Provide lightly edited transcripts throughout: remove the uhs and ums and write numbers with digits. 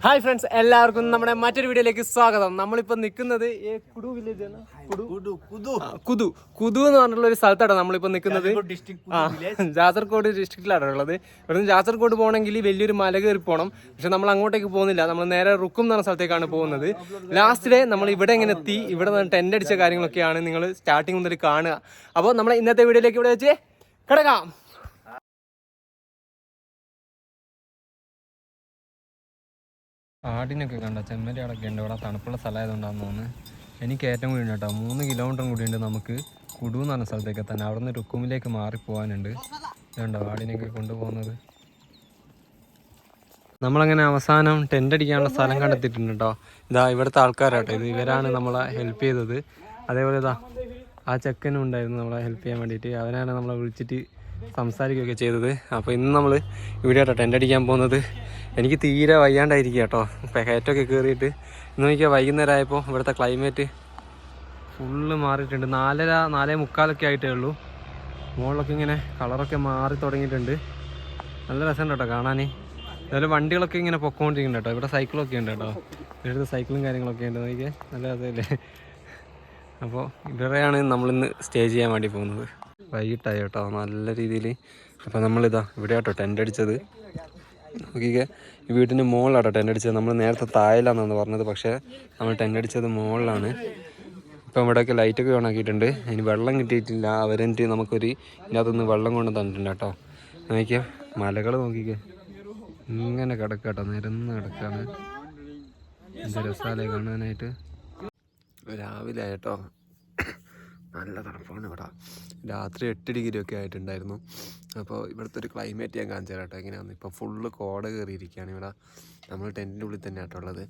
Hi friends, എല്ലാവർക്കും നമ്മുടെ മറ്റൊരു വീഡിയോയിലേക്ക് സ്വാഗതം. നമ്മളിപ്പോൾ നിൽക്കുന്നത് കുടു വില്ലേജ് കുതു എന്ന് പറഞ്ഞിട്ടുള്ള ഒരു സ്ഥലത്താണ് നമ്മളിപ്പോൾ നിൽക്കുന്നത്. ജാസർഗോഡ് ഡിസ്ട്രിക്റ്റിലാണ് ഉള്ളത്. ഇവിടുന്ന് ജാസർഗോഡ് പോകണമെങ്കിൽ വലിയൊരു മല കയറി പോകണം. പക്ഷെ നമ്മൾ അങ്ങോട്ടേക്ക് പോകുന്നില്ല, നമ്മൾ നേരെ റുക്കും എന്ന് പറഞ്ഞ സ്ഥലത്തേക്കാണ് പോകുന്നത്. ലാസ്റ്റ് ഡേ നമ്മൾ ഇവിടെ ഇങ്ങനെ എത്തി. ഇവിടെ ടെൻ്റ് അടിച്ച കാര്യങ്ങളൊക്കെയാണ് നിങ്ങൾ സ്റ്റാർട്ടിങ് മുതൽ കാണുക. അപ്പോൾ നമ്മൾ ഇന്നത്തെ വീഡിയോയിലേക്ക് ഇവിടെ വെച്ച് കിടക്കാം. ആടിനൊക്കെ കണ്ട ചെമ്മരിയാടൊക്കെ ഉണ്ട്. ഇവിടെ തണുപ്പുള്ള സ്ഥലമായതുകൊണ്ടാണെന്ന് തോന്നുന്നു. എനിക്ക് ഏറ്റവും കൂടി ഉണ്ട് കേട്ടോ, 3 കിലോമീറ്ററും കൂടിയുണ്ട് നമുക്ക് കുടു എന്ന് പറഞ്ഞ സ്ഥലത്തേക്ക് എത്താൻ. അവിടെ നിന്ന് രുക്കുമിലേക്ക് മാറിപ്പോകാനുണ്ട്. ഇതുണ്ടോ ആടിനൊക്കെ കൊണ്ടുപോകുന്നത്. നമ്മളങ്ങനെ അവസാനം ടെൻ്റ് അടിക്കാനുള്ള സ്ഥലം കണ്ടെത്തിയിട്ടുണ്ട് കേട്ടോ. ഇതാ ഇവിടുത്തെ ആൾക്കാരാട്ടോ, ഇത് ഇവരാണ് നമ്മളെ ഹെൽപ്പ് ചെയ്തത്. അതേപോലെ ഇതാ ആ ചെക്കനും ഉണ്ടായിരുന്നു നമ്മളെ ഹെൽപ്പ് ചെയ്യാൻ വേണ്ടിയിട്ട്. അവനാണ് നമ്മളെ വിളിച്ചിട്ട് സംസാരിക്കുകയൊക്കെ ചെയ്തത്. അപ്പോൾ ഇന്ന് നമ്മൾ ഇവിടെ കേട്ടോ ടെൻ്റ് അടിക്കാൻ പോകുന്നത്. എനിക്ക് തീരെ വയ്യാണ്ടായിരിക്കുക കേട്ടോ, കയറ്റമൊക്കെ കയറിയിട്ട്. ഇന്ന് നോക്കിയാൽ വൈകുന്നേരം ആയപ്പോൾ ഇവിടുത്തെ ക്ലൈമറ്റ് ഫുള്ള് മാറിയിട്ടുണ്ട്. 4:45 ആയിട്ടേ ഉള്ളൂ. മുകളിലൊക്കെ ഇങ്ങനെ കളറൊക്കെ മാറി തുടങ്ങിയിട്ടുണ്ട്. നല്ല രസമുണ്ട് കേട്ടോ കാണാൻ. അതുപോലെ വണ്ടികളൊക്കെ ഇങ്ങനെ പൊക്കോണ്ടിരിക്കുന്നുണ്ട് കേട്ടോ. ഇവിടെ സൈക്കിളൊക്കെ ഉണ്ട് കേട്ടോ, ഇവിടുത്തെ സൈക്കിളും കാര്യങ്ങളൊക്കെ ഉണ്ട്. നോക്കിയാൽ നല്ല രസമല്ലേ. അപ്പോൾ ഇവിടെയാണ് നമ്മളിന്ന് സ്റ്റേ ചെയ്യാൻ വേണ്ടി പോകുന്നത്. വൈകിട്ടായി കേട്ടോ നല്ല രീതിയിൽ. അപ്പോൾ നമ്മളിതാ ഇവിടെ കേട്ടോ ടെൻ്റ് അടിച്ചത്. നോക്കിക്കേ, ഈ വീട്ടിൻ്റെ മുകളിലാട്ടോ ടെൻ്റ് അടിച്ചത്. നമ്മൾ നേരത്തെ താഴെലാണെന്നാണ് പറഞ്ഞത്, പക്ഷേ നമ്മൾ ടെൻ്റ് അടിച്ചത് മുകളിലാണ്. ഇപ്പം ഇവിടെയൊക്കെ ലൈറ്റൊക്കെ ഓൺ ആക്കിയിട്ടുണ്ട്. ഇനി വെള്ളം കിട്ടിയിട്ടില്ല. അവരെന്നിട്ട് നമുക്കൊരു ഇതിനകത്തുനിന്ന് വെള്ളം കൊണ്ട് തന്നിട്ടുണ്ട് കേട്ടോ. നോക്കിയാൽ മലകൾ നോക്കിക്കേ, ഇങ്ങനെ കിടക്കുക കേട്ടോ, നിരന്ന് കിടക്കുകയാണ്. എന്ത് രസമല്ലേ കാണാനായിട്ട്. രാവിലെ ആയിട്ടോ, നല്ല തണുപ്പാണ് ഇവിടെ. രാത്രി 8 ഡിഗ്രി ഒക്കെ ആയിട്ടുണ്ടായിരുന്നു. അപ്പോൾ ഇവിടുത്തെ ഒരു ക്ലൈമറ്റ് ഞാൻ കാണിച്ചു തരാം കേട്ടോ എങ്ങനെയാണ്. ഇപ്പോൾ ഫുള്ള് കോട കയറിയിരിക്കുകയാണ് ഇവിടെ. നമ്മൾ ടെൻറ്റിൻ്റെ ഉള്ളിൽ തന്നെ ആട്ടോ ഉള്ളത്.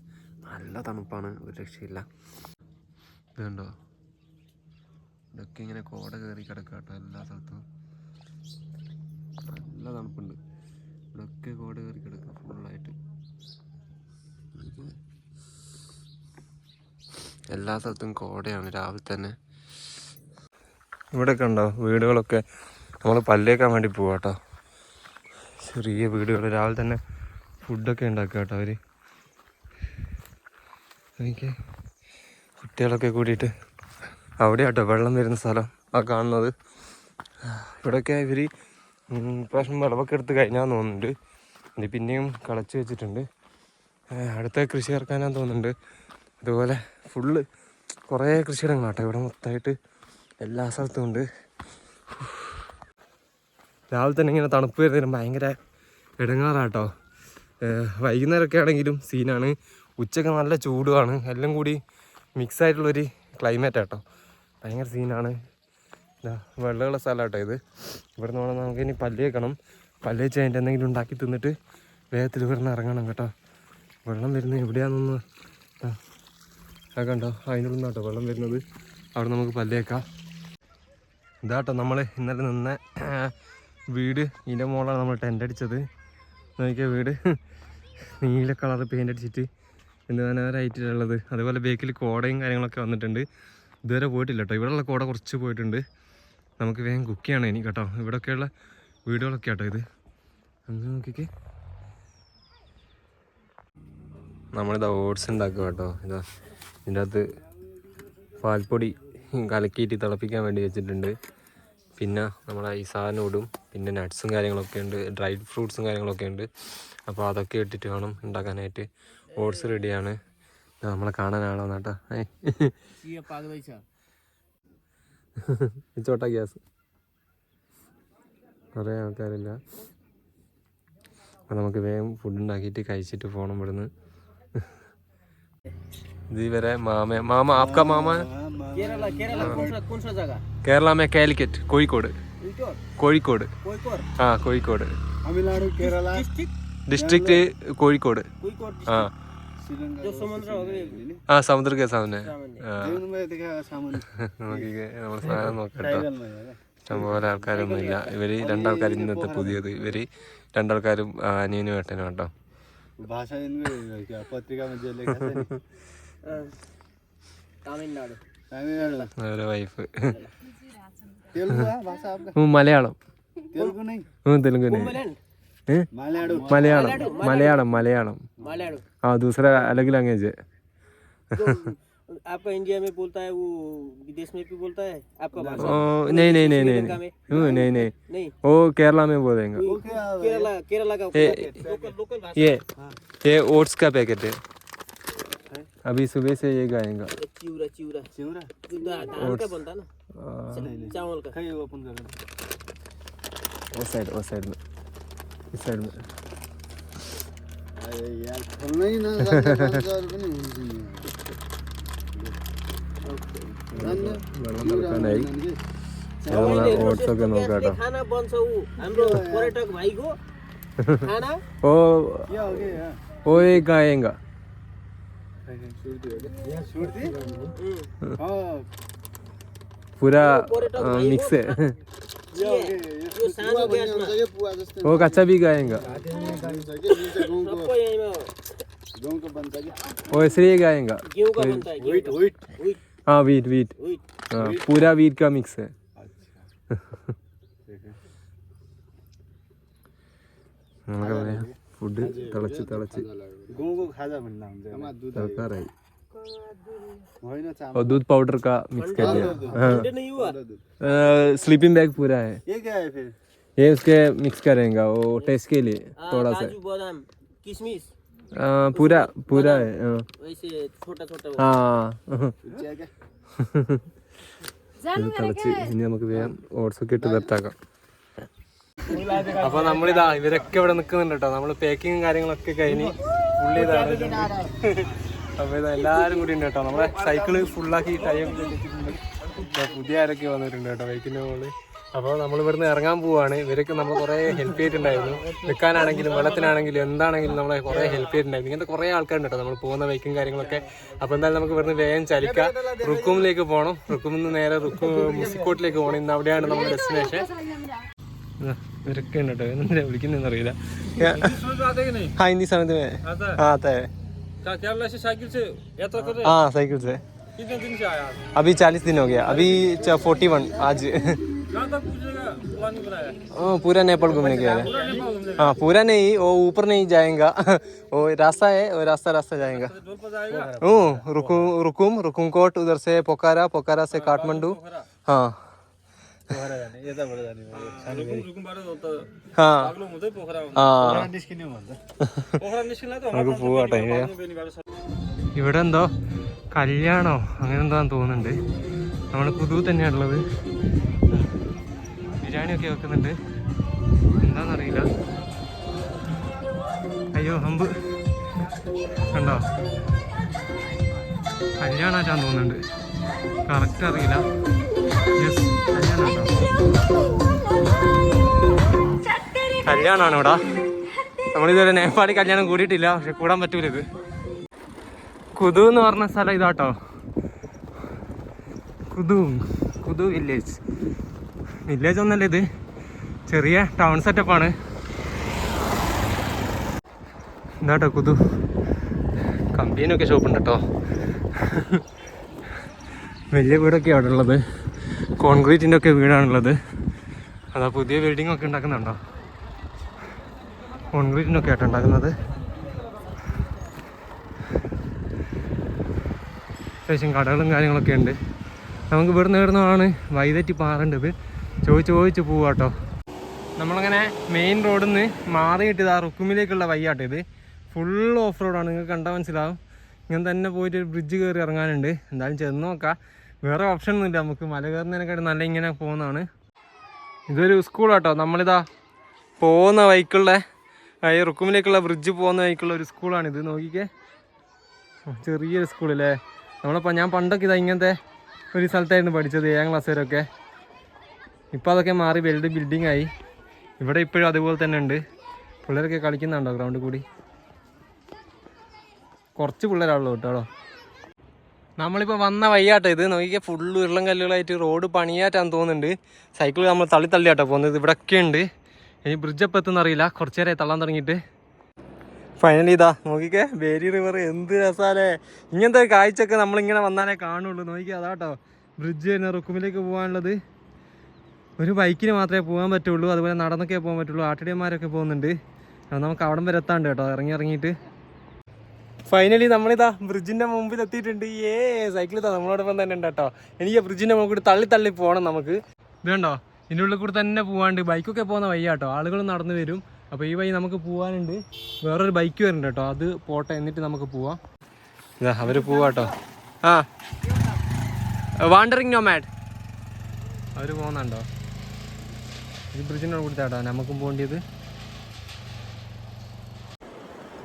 നല്ല തണുപ്പാണ്, ഒരു രക്ഷയില്ല. ഇതുണ്ടോ, ഇതൊക്കെ ഇങ്ങനെ കോട കയറി കിടക്കുക കേട്ടോ എല്ലാ സ്ഥലത്തും. നല്ല തണുപ്പുണ്ട്. ഇവിടെയൊക്കെ കോട കയറി കിടക്കുക ഫുള്ളായിട്ട്. എല്ലാ സ്ഥലത്തും കോടയാണ് രാവിലെ തന്നെ. ഇവിടെയൊക്കെ ഉണ്ടോ വീടുകളൊക്കെ. നമ്മൾ പല്ലേക്കാൻ വേണ്ടി പോവാം കേട്ടോ. ചെറിയ വീടുകൾ രാവിലെ തന്നെ ഫുഡൊക്കെ ഉണ്ടാക്കുക കേട്ടോ അവർ. എനിക്ക് കുട്ടികളൊക്കെ കൂടിയിട്ട് അവിടെ കേട്ടോ വെള്ളം വരുന്ന സ്ഥലം ആ കാണുന്നത്. ഇവിടെയൊക്കെ ഇവർ പ്രാവശ്യം വിളവൊക്കെ എടുത്ത് കഴിഞ്ഞാന്ന് തോന്നുന്നുണ്ട്. ഇനി പിന്നെയും കളച്ച് വെച്ചിട്ടുണ്ട്. അടുത്ത കൃഷി ഇറക്കാനാന്ന് തോന്നുന്നുണ്ട്. അതുപോലെ ഫുള്ള് കുറേ കൃഷിയിടങ്ങളാട്ടോ ഇവിടെ മൊത്തമായിട്ട് എല്ലാ സ്ഥലത്തും ഉണ്ട്. രാവിലെ തന്നെ ഇങ്ങനെ തണുപ്പ് വരുന്നതിനും ഭയങ്കര ഇടങ്ങാറാട്ടോ. വൈകുന്നേരമൊക്കെ ആണെങ്കിലും സീനാണ്. ഉച്ചയ്ക്ക് നല്ല ചൂടുമാണ്. എല്ലാം കൂടി മിക്സായിട്ടുള്ളൊരു ക്ലൈമറ്റ് ആട്ടോ, ഭയങ്കര സീനാണ്. വെള്ളമുള്ള സ്ഥലമാട്ടോ ഇത്. ഇവിടെ നിന്ന് വേണം നമുക്കിനി പല്ല് വെക്കണം. പല്ല് വെച്ച് അതിൻ്റെ എന്തെങ്കിലും ഉണ്ടാക്കി തിന്നിട്ട് വേഗത്തിൽ ഇവിടെ നിന്ന് ഇറങ്ങണം കേട്ടോ. വെള്ളം വരുന്നത് എവിടെയാണെന്നൊന്ന് കണ്ടോ, അതിനുള്ളിൽ നിന്നാട്ടോ വെള്ളം വരുന്നത്. അവിടെ നമുക്ക് പല്ല് വെക്കാം. ഇതാട്ടോ നമ്മൾ ഇന്നലെ നിന്ന വീട്. ഇതിൻ്റെ മുകളിലാണ് നമ്മൾ ടെൻ്റ് അടിച്ചത്. നോക്കിയാൽ വീട് നീല കളർ പെയിൻ്റ് അടിച്ചിട്ട് എന്ത് മനോഹരമായിട്ടുള്ളത്. അതുപോലെ ബേക്കിൽ കോടയും കാര്യങ്ങളൊക്കെ വന്നിട്ടുണ്ട്. ഇതുവരെ പോയിട്ടില്ല കേട്ടോ. ഇവിടെയുള്ള കോട കുറച്ച് പോയിട്ടുണ്ട്. നമുക്ക് വേഗം കുക്ക് ചെയ്യണം ഇനി കേട്ടോ. ഇവിടെയൊക്കെയുള്ള വീടുകളൊക്കെ ആട്ടോ ഇത്. അങ്ങനെ നോക്കിക്കേ, നമ്മളിതാ ഓട്സ് ഉണ്ടാക്കുക കേട്ടോ. ഇതാ ഇതിൻ്റെ അകത്ത് പാൽപ്പൊടി കലക്കിയിട്ട് തിളപ്പിക്കാൻ വേണ്ടി വെച്ചിട്ടുണ്ട്. പിന്നെ നമ്മൾ ഈ സാധനം ഇടും. പിന്നെ നട്ട്സും കാര്യങ്ങളൊക്കെ ഉണ്ട്, ഡ്രൈഡ് ഫ്രൂട്ട്സും കാര്യങ്ങളൊക്കെ ഉണ്ട്. അപ്പോൾ അതൊക്കെ ഇട്ടിട്ട് വേണം ഉണ്ടാക്കാനായിട്ട്. ഓട്സ് റെഡിയാണ്. നമ്മളെ കാണാനാണോ നാട്ടാ ചോട്ടാ ഗ്യാസ്. കുറേ ആൾക്കാരില്ല. അപ്പോൾ നമുക്ക് വേഗം ഫുഡ് ഉണ്ടാക്കിയിട്ട് കഴിച്ചിട്ട് പോകണം ഇവിടുന്ന്. ഇതുവരെ mama ആപ്കാ mama Kerala may Calicut Kozhikode. ആ കോഴിക്കോട് ഡിസ്ട്രിക്റ്റ് കോഴിക്കോട്. ആ സമുദ്ര കെ സാമനെ. നോക്കിക്കേ, നമ്മൾ സാധനം നോക്കട്ടോ. ഇഷ്ടംപോലെ ആൾക്കാരൊന്നും ഇല്ല. ഇവര് 2 ആൾക്കാർ ഇന്നത്തെ പുതിയത്. ഇവര് 2 ആൾക്കാരും അനിയനും ഏട്ടനും കേട്ടോ. വൈഫ് മലയാളം തെലുങ്ക് मलयालम मलयालम मलयालम हाँ दूसरा अलग लैंग्वेज है आपका इंडिया में बोलता है वो विदेश में भी बोलता है आपका भाषा नहीं नहीं नहीं नहीं नहीं नहीं नहीं वो केरला में बोलेंगे केरला का लोकल भाषा ये ओट्स का पैकेट है अभी सुबह से ये गाएंगा चिवरा चिवरा चिवरा धान का बनता ना चावल का वो साइड में इस साइड में यार खोलना ही ना ओट्स ഒക്കെ നോക്കാട്ടോ खाना बन्छ उ हाम्रो पर्यटक भाइको खाना ओ वो एक गाएगा पूरा मिक्स है यो सानो ग्यासमा वो कच्चा भी गाएगा सबै यहीँमा वो ऐसे ही गाएगा गेहूं का बनता है व्हीट हाँ वीट हाँ पूरा वीट का मिक्स है फूड तलच तलकाराई और दूध पाउडर का मिक्स कर दिया स्लीपिंग बैग पूरा है ये क्या है फिर ये उसके मिक्स करेंगे वो टेस्ट के लिए थोड़ा सा काजू बादाम किशमिश पूरा है वैसे छोटा छोटा हाँ തിളച്ച് ഇനി നമുക്ക് വേഗം ഓട്സ് ഒക്കെ ഇട്ട് വെത്താക്കാം അപ്പൊ നമ്മളിതാ ഇവരൊക്കെ ഇവിടെ നിൽക്കുന്നുണ്ട് കേട്ടോ നമ്മള് പാക്കിങ്ങും കാര്യങ്ങളൊക്കെ കഴിഞ്ഞ് പുള്ളി ഇതാണ് അപ്പൊ ഇതാ എല്ലാരും കൂടി ഉണ്ട് കേട്ടോ നമ്മളെ സൈക്കിള് ഫുള്ളാക്കി ടൈം പുതിയ ആരൊക്കെ വന്നിട്ടുണ്ട് കേട്ടോ ബൈക്കിന്റെ മുകളിൽ അപ്പോൾ നമ്മൾ ഇവിടുന്ന് ഇറങ്ങാൻ പോവാണ് ഇവരൊക്കെ നമ്മൾ കുറേ ഹെൽപ്പ് ചെയ്തിട്ടുണ്ടായിരുന്നു നിൽക്കാനാണെങ്കിലും വെള്ളത്തിനാണെങ്കിലും എന്താണെങ്കിലും നമ്മളെ കുറേ ഹെൽപ്പ് ചെയ്തിട്ടുണ്ടായിരുന്നു ഇങ്ങനത്തെ കുറേ ആൾക്കാരുണ്ട് കേട്ടോ നമ്മൾ പോകുന്ന ബൈക്കും കാര്യങ്ങളൊക്കെ അപ്പോൾ എന്തായാലും നമുക്ക് ഇവിടുന്ന് വേഗം ചലിക്കാം റുക്കുമിലേക്ക് പോകണം റുക്കുമിൽ നിന്ന് നേരെ മുസിക്കോട്ടിലേക്ക് പോകണം ഇന്ന് അവിടെയാണ് നമ്മുടെ ഡെസ്റ്റിനേഷൻ ഇവരൊക്കെ ഉണ്ട് കേട്ടോ എന്തിനാ വിളിക്കുന്നതെന്ന് അറിയില്ല हाँ हिंदी समझ में आता है केरला से साइकिल से यात्रा कर रहे हैं हाँ साइकिल से कितने दिन से आया अभी 40 दिन हो गया अभी 41 आज कहाँ तक प्लानिंग बनाया पूरा नेपाल घूमने गया है हाँ पूरा नहीं वो ऊपर नहीं जाएगा वो रास्ता है वो रास्ता जाएगा रुकुमकोट उधर से पोखरा से काठमांडू हाँ നമുക്ക് പോവാട്ടോ ഇവിടെ എന്തോ കല്യാണോ അങ്ങനെ എന്താന്ന് തോന്നുന്നുണ്ട് നമ്മുടെ പുതു തന്നെയാണുള്ളത് ബിരിയാണിയൊക്കെ വെക്കുന്നുണ്ട് എന്താണെന്നറിയില്ല അയ്യോ ഹമ്പ് കണ്ടോ കല്യാണമായിട്ടാന്ന് തോന്നുന്നുണ്ട് കറക്റ്റ് അറിയില്ല കല്യാണമാണ് ഇവിടെ നമ്മളിതുവരെ നേപ്പാളി കല്യാണം കൂടിയിട്ടില്ല പക്ഷെ കൂടാൻ പറ്റൂല ഇത് കുതു എന്ന് പറഞ്ഞ സ്ഥലം ഇതാട്ടോ കുതു വില്ലേജ് ഒന്നല്ല ഇത് ചെറിയ ടൗൺ സെറ്റപ്പാണ് എന്താട്ടോ കുതു കമ്പീനൊക്കെ ഷോപ്പുണ്ട് കേട്ടോ വലിയ വീടൊക്കെ അവിടെ ഉള്ളത് കോൺക്രീറ്റിൻ്റെ ഒക്കെ വീടാണുള്ളത് അതാ പുതിയ ബിൽഡിംഗ് ഒക്കെ ഉണ്ടാക്കുന്നുണ്ടോ കോൺക്രീറ്റിൻ്റെ ഒക്കെ ആയിട്ട് ഉണ്ടാക്കുന്നത് അത്യാവശ്യം കടകളും കാര്യങ്ങളൊക്കെ ഉണ്ട് നമുക്ക് ഇവിടുന്ന് ഇവിടുന്നാണ് വൈതെറ്റി പാറേണ്ടത് ചോദിച്ച് പോവാട്ടോ നമ്മളങ്ങനെ മെയിൻ റോഡിൽ നിന്ന് മാറിയിട്ട് ഇതാ റുക്കുമിലേക്കുള്ള വയ്യാട്ടോ ഇത് ഫുൾ ഓഫ് റോഡാണ് നിങ്ങൾക്ക് കണ്ടാൽ മനസ്സിലാവും ഇങ്ങനെ തന്നെ പോയിട്ട് ഒരു ബ്രിഡ്ജ് കയറി ഇറങ്ങാനുണ്ട് എന്തായാലും ചെന്ന് നോക്കാം വേറെ ഓപ്ഷൻ ഒന്നുമില്ല നമുക്ക് മല കയറുന്നതിനെക്കാട്ടി നല്ല ഇങ്ങനെ പോകുന്നതാണ് ഇതൊരു സ്കൂളാട്ടോ നമ്മളിതാ പോകുന്ന വഴിക്കുള്ള ഈ റുക്കുമിലേക്കുള്ള ബ്രിഡ്ജ് പോകുന്ന വഴിക്കുള്ള ഒരു സ്കൂളാണിത് നോക്കിക്കേ ചെറിയൊരു സ്കൂളല്ലേ ഞാൻ പണ്ടൊക്കെ ഇതാ ഇങ്ങനത്തെ ഒരു സ്ഥലത്തായിരുന്നു പഠിച്ചത് 7ാം ക്ലാസ് വരെയൊക്കെ ഇപ്പോൾ അതൊക്കെ മാറി വലുത് ബിൽഡിംഗ് ആയി ഇവിടെ ഇപ്പോഴും അതുപോലെ തന്നെ ഉണ്ട് പിള്ളേരൊക്കെ കളിക്കുന്നുണ്ടോ ഗ്രൗണ്ടിൽ കൂടി കുറച്ച് പിള്ളേരാണല്ലോ കേട്ടോ നമ്മളിപ്പോൾ വന്ന വയ്യാട്ടോ ഇത് നോക്കിയാൽ ഫുള്ള് ഉരുളം കല്ലുകളായിട്ട് റോഡ് പണിയാറ്റാന്ന് തോന്നുന്നുണ്ട് സൈക്കിൾ നമ്മൾ തള്ളിയാട്ടോ പോകുന്നത് ഇവിടെയൊക്കെ ഉണ്ട് ഇനി ബ്രിഡ്ജ് എപ്പോൾ എത്തുന്നറിയില്ല കുറച്ച് നേരമായി തള്ളാൻ തുടങ്ങിയിട്ട് ഫൈനലി ഇതാ നോക്കിക്കേ ബേരി റിവർ എന്ത് രസാലേ ഇങ്ങനത്തെ കാഴ്ചയൊക്കെ നമ്മളിങ്ങനെ വന്നാലേ കാണുള്ളൂ നോക്കിയാൽ അതാട്ടോ ബ്രിഡ്ജ് തന്നെ റുക്കുമിലേക്ക് പോകാനുള്ളത് ഒരു ബൈക്കിന് മാത്രമേ പോകാൻ പറ്റുള്ളൂ അതുപോലെ നടന്നൊക്കെ പോകാൻ പറ്റുള്ളൂ ആട്ടിടിയന്മാരൊക്കെ പോകുന്നുണ്ട് അത് നമുക്ക് അവിടം വരെ എത്താണ്ട് കേട്ടോ ഇറങ്ങിയിട്ട്. ഫൈനലി നമ്മളിതാ ബ്രിഡ്ജിൻ്റെ മുമ്പിൽ എത്തിയിട്ടുണ്ട്. സൈക്കിൾ ഇതാ നമ്മളോടൊപ്പം തന്നെ ഉണ്ട് കേട്ടോ. എനിക്ക് ബ്രിഡ്ജിൻ്റെ മുകളിൽ കൂടി തള്ളി പോകണം നമുക്ക്. ഇത് കണ്ടോ, ഇതിൻ്റെ ഉള്ളിൽ കൂടി തന്നെ പോകാണ്ട്. ബൈക്കൊക്കെ പോകുന്ന വയ്യ കേട്ടോ, ആളുകൾ നടന്നു വരും. അപ്പോൾ ഈ വഴി നമുക്ക് പോകാനുണ്ട്. വേറൊരു ബൈക്ക് വരുന്നുണ്ട് കേട്ടോ, അത് പോട്ടെ, എന്നിട്ട് നമുക്ക് പോവാം. ഇതാ അവർ പോവാട്ടോ. വാണ്ടറിങ് നോമാഡ് അവർ പോകുന്നുണ്ടോ? ഈ ബ്രിഡ്ജിനോട് കൊടുത്താട്ടോ നമുക്കും പോകേണ്ടത്.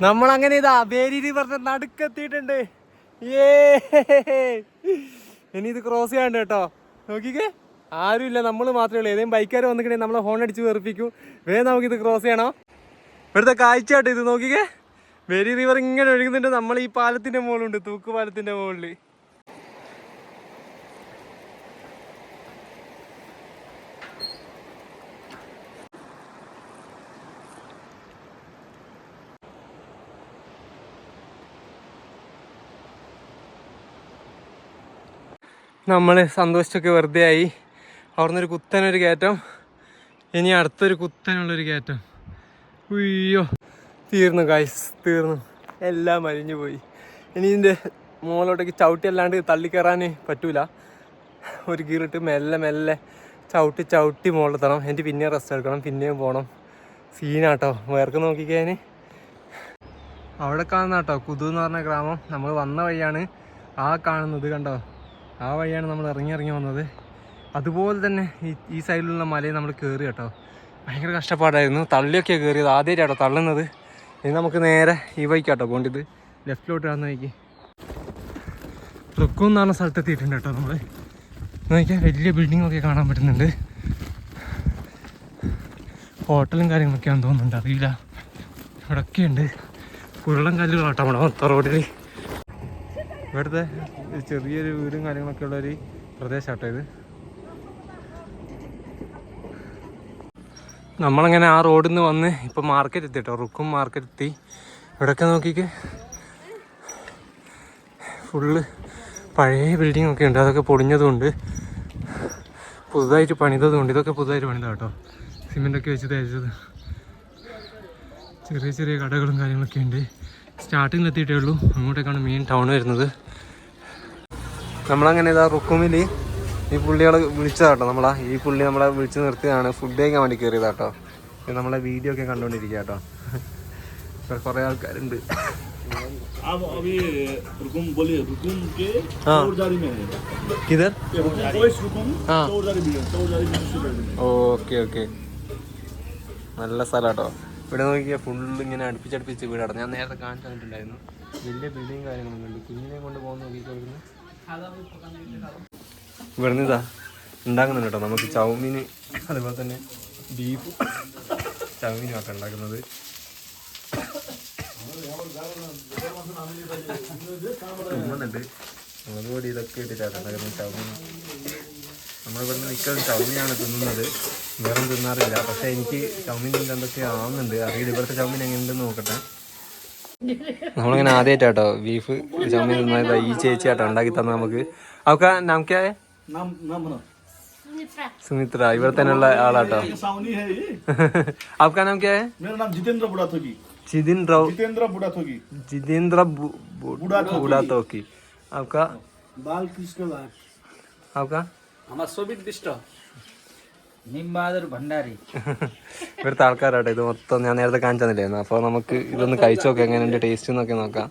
നമ്മളങ്ങനെ ഇതാ ബേരി റിവറിന്റെ നടുക്കെത്തിയിട്ടുണ്ട്. ഇനി ഇത് ക്രോസ് ചെയ്യാണ്ട് കേട്ടോ. നോക്കിക്കേ, ആരുമില്ല, നമ്മൾ മാത്രമേ ഉള്ളൂ. ഏതെങ്കിലും ബൈക്കാർ വന്നിട്ടുണ്ടെങ്കിൽ നമ്മളെ ഹോൺ അടിച്ച് വെറുപ്പിക്കും. വേഗം നമുക്കിത് ക്രോസ് ചെയ്യണോ. ഇവിടുത്തെ കാഴ്ച കേട്ടോ ഇത്. നോക്കിക്കേ, ബേരി റിവർ ഇങ്ങനെ ഒഴുകുന്നുണ്ട്. നമ്മൾ ഈ പാലത്തിന്റെ മുകളിലുണ്ട്, തൂക്കുപാലത്തിന്റെ മുകളിൽ. നമ്മൾ സന്തോഷിച്ചൊക്കെ വെറുതെ ആയി. അവിടുന്നൊരു കുത്തനൊരു കയറ്റം, ഇനി അടുത്തൊരു കുത്തനുള്ളൊരു കയറ്റം. ഉയ്യോ, തീർന്നു ഗൈസ്, തീർന്നു. എല്ലാം അലിഞ്ഞു പോയി. ഇനി ഇതിൻ്റെ മുകളിലോട്ടേക്ക് ചവിട്ടി അല്ലാണ്ട് തള്ളിക്കയറാൻ പറ്റൂല. ഒരു ഗീറിട്ട് മെല്ലെ ചവിട്ടി മുകളിലെത്തണം. എനിക്ക് പിന്നെയും റെസ്റ്റ് എടുക്കണം, പിന്നെയും പോകണം. സീനാട്ടോ, വേർക്ക് നോക്കിക്കാൻ. അവിടെ കാണുന്ന കേട്ടോ കുതു എന്ന് പറഞ്ഞ ഗ്രാമം. നമ്മൾ വന്ന വഴിയാണ് ആ കാണുന്നത്, കണ്ടോ? ആ വഴിയാണ് നമ്മൾ ഇറങ്ങി വന്നത്. അതുപോലെ തന്നെ ഈ സൈഡിലുള്ള മലയിൽ നമ്മൾ കയറി കേട്ടോ. ഭയങ്കര കഷ്ടപ്പാടായിരുന്നു. തള്ളിയൊക്കെ കയറിയത്, ആദ്യമായിട്ടാട്ടോ തള്ളുന്നത്. ഇനി നമുക്ക് നേരെ ഈ വഴിക്കാട്ടോ പോകേണ്ടത്, ലെഫ്റ്റിലോട്ട് കാണുന്ന വഴിക്ക്. റുക്കും എന്ന് പറഞ്ഞ സ്ഥലത്തെത്തിയിട്ടുണ്ട് കേട്ടോ നമ്മൾ. നോക്കിയാൽ വലിയ ബിൽഡിങ്ങൊക്കെ കാണാൻ പറ്റുന്നുണ്ട്. ഹോട്ടലും കാര്യങ്ങളൊക്കെയാണെന്ന് തോന്നുന്നുണ്ട്, അറിയില്ല. ഇവിടെയൊക്കെ ഉണ്ട് കുരുളം കല്ലുകളാട്ടോ നമ്മുടെ മൊത്തം റോഡിൽ. ഇവിടുത്തെ ചെറിയൊരു വീടും കാര്യങ്ങളൊക്കെ ഉള്ളൊരു പ്രദേശമാട്ടോ ഇത്. നമ്മളങ്ങനെ ആ റോഡിൽ നിന്ന് വന്ന് ഇപ്പോൾ മാർക്കറ്റ് എത്തി കേട്ടോ, റുക്കും മാർക്കറ്റ് എത്തി. ഇവിടെയൊക്കെ നോക്കിക്ക് ഫുള്ള് പഴയ ബിൽഡിംഗ് ഒക്കെ ഉണ്ട്. അതൊക്കെ പൊടിഞ്ഞതുകൊണ്ട് പുതുതായിട്ട് പണിതതുകൊണ്ട്. ഇതൊക്കെ പുതുതായിട്ട് പണിതാണ് കേട്ടോ, സിമെൻ്റൊക്കെ വെച്ച് തേച്ചത്. ചെറിയ കടകളും കാര്യങ്ങളൊക്കെ ഉണ്ട്. സ്റ്റാർട്ടിങ്ങിലെത്തിയിട്ടേ ഉള്ളൂ. അങ്ങോട്ടേക്കാണ് മെയിൻ ടൗൺ വരുന്നത്. നമ്മളങ്ങനെ ഇതാ റുക്കുമിൽ ഈ പുള്ളികളെ വിളിച്ചതാട്ടോ. ഈ പുള്ളി നമ്മളെ വിളിച്ച് നിർത്തിയതാണ്. ഫുഡ് കഴിക്കാൻ വേണ്ടി കയറിയതാട്ടോ. നമ്മളെ വീഡിയോ ഒക്കെ കണ്ടുകൊണ്ടിരിക്കുക കേട്ടോ. ഇവിടെ കുറേ ആൾക്കാരുണ്ട്. ഓക്കെ നല്ല സ്ഥലമാട്ടോ. ഇവിടെ നോക്കിയാൽ ഫുള്ള് ഇങ്ങനെ അടുപ്പിച്ചടുപ്പിച്ച് വീടാണ്. ഞാൻ നേരത്തെ കാണിച്ചു തന്നിട്ടുണ്ടായിരുന്നു. വലിയ ബിൽഡിങ് കാര്യങ്ങളൊക്കെ ഉണ്ട്. കുഞ്ഞിനെ കൊണ്ട് പോകുന്ന നോക്കിക്കഴിഞ്ഞു. ഇവിടുന്ന് ഇതാ ഉണ്ടാക്കുന്നുണ്ട് കേട്ടോ. നമുക്ക് ചൗമീന്, അതുപോലെ തന്നെ ബീഫ് ചൗമീനും ഒക്കെ ഉണ്ടാക്കുന്നത്. ഉമ്മുന്നുണ്ട്. മുളകുപൊടി ഇതൊക്കെ ഇട്ടിട്ടാണ് ഉണ്ടാക്കുന്നത് ചൗമീൻ. നമ്മളിവിടുന്ന് മിക്കതും ചൗമീനാണ് തിന്നുന്നത്, വേറെ തിന്നാറില്ല. പക്ഷെ എനിക്ക് ചൗമീൻ എന്തൊക്കെ ആവുന്നുണ്ട്, അറിയില്ല. ഇവിടുത്തെ ചൗമീൻ എങ്ങനെയുണ്ടെന്ന് നോക്കട്ടെ. നമ്മളിങ്ങനെ ആദ്യമായിട്ടാട്ടോ ബീഫ് ചൗമീൻ തിന്നത്. ഈ ചേച്ചിയാട്ടോ ഉണ്ടാക്കി തന്നെ നമുക്ക്. അവക്ക നമുക്ക് സുമിത്ര ഇവിടെ തന്നെയുള്ള ആളാട്ടോ. आपका नाम क्या है? मेरा नाम जितेंद्र बुढ़ाथोगी। जितेंद्र बुढ़ाथोगी। आपका? बालकृष्ण भाट। आपका? हमारा सोबित बिष्ट निम्बादर भंडारी। ഇവിടുത്തെ ആൾക്കാരാട്ടോ ഇത് മൊത്തം. ഞാൻ നേരത്തെ കാണിച്ചു തന്നില്ലായിരുന്നു. അപ്പോൾ നമുക്ക് ഇതൊന്ന് കഴിച്ചു നോക്കാം, എങ്ങനെയുണ്ട് ടേസ്റ്റ് എന്നൊക്കെ നോക്കാം.